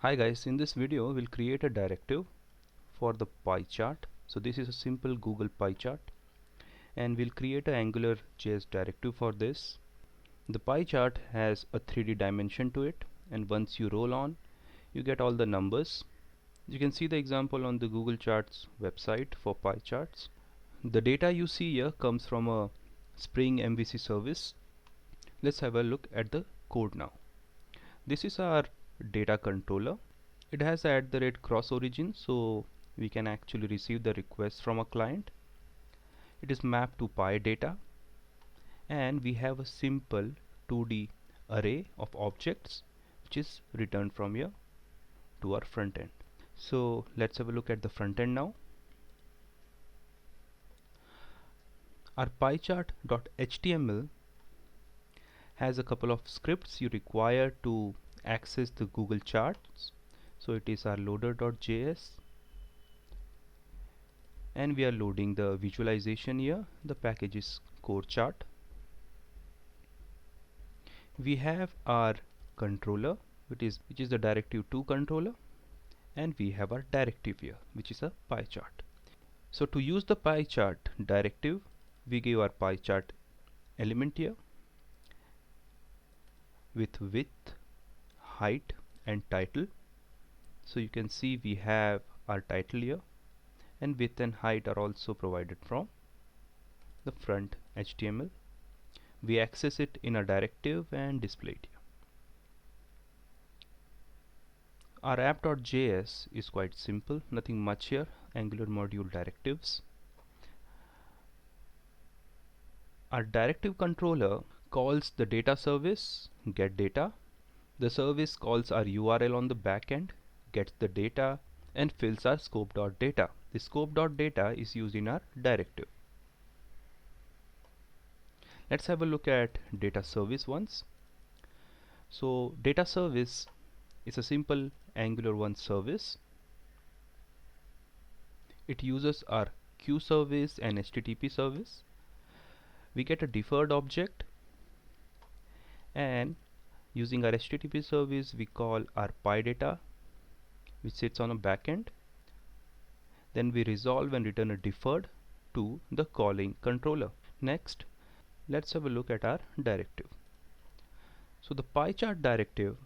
Hi guys, in this video we'll create a directive for the pie chart. So this is a simple Google pie chart and we'll create an Angular JS directive for this. The pie chart has a 3D dimension to it, and once you roll on you get all the numbers. You can see the example on the Google Charts website for pie charts. The data you see here comes from a Spring MVC service. Let's have a look at the code now. This is our data controller. It has a @cross origin, so we can actually receive the request from a client. It is mapped to py data, and we have a simple 2D array of objects which is returned from here to our front end. So let's have a look at the front end now. Our piechart.html has a couple of scripts you require to access the Google Charts. So it is our loader.js, and we are loading the visualization here. The package is core chart. We have our controller, which is the directive2 controller, and we have our directive here, which is a pie chart. So to use the pie chart directive, we give our pie chart element here with width, height and title. So you can see we have our title here, and width and height are also provided from the front HTML. We access it in a directive and display it here. Our app.js is quite simple, nothing much here. Angular module directives. Our directive controller calls the data service get data. The service calls our URL on the backend, gets the data and fills our scope.data. The scope.data is used in our directive. Let's have a look at data service once. So data service is a simple Angular 1 service. It uses our queue service and HTTP service. We get a deferred object, and using our HTTP service we call our py data, which sits on a backend. Then we resolve and return a deferred to the calling controller. Next, let's have a look at our directive. So the pie chart directive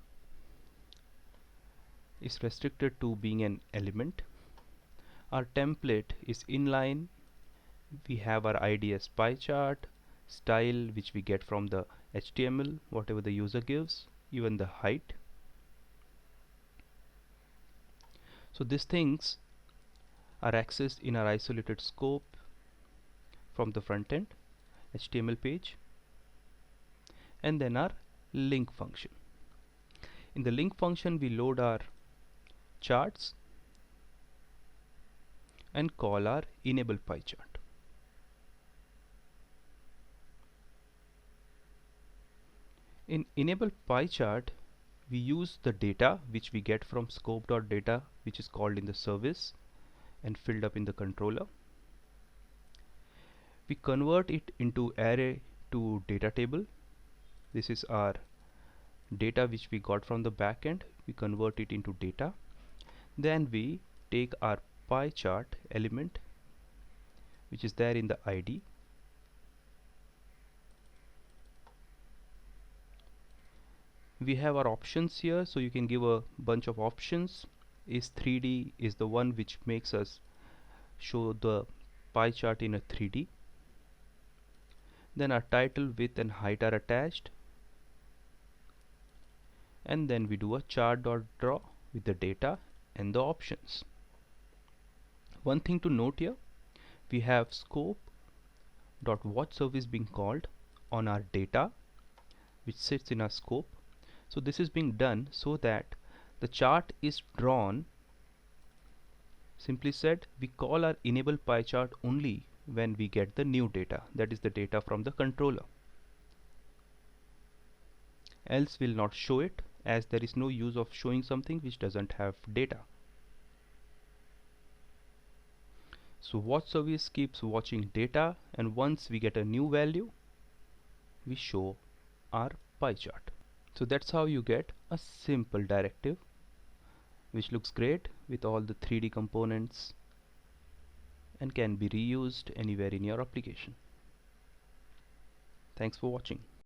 is restricted to being an element. Our template is inline. We have our ID as pie chart, style which we get from the HTML, whatever the user gives, even the height. So these things are accessed in our isolated scope from the front end HTML page, and then our link function. In the link function we load our charts and call our enable pie chart. In enable pie chart we use the data which we get from scope.data, which is called in the service and filled up in the controller. We convert it into array to data table. This is our data which we got from the backend. We convert it into data. Then we take our pie chart element which is there in the ID. We have our options here, so you can give a bunch of options. Is 3D is the one which makes us show the pie chart in a 3D. Then our title, width and height are attached, and then we do a chart.draw with the data and the options. One thing to note here, we have scope.watch service being called on our data which sits in our scope. So this is being done so that the chart is drawn. Simply said, we call our enable pie chart only when we get the new data, that is the data from the controller. Else we'll not show it, as there is no use of showing something which doesn't have data. So watch service keeps watching data, and once we get a new value we show our pie chart. So that's how you get a simple directive which looks great with all the 3D components and can be reused anywhere in your application. Thanks for watching.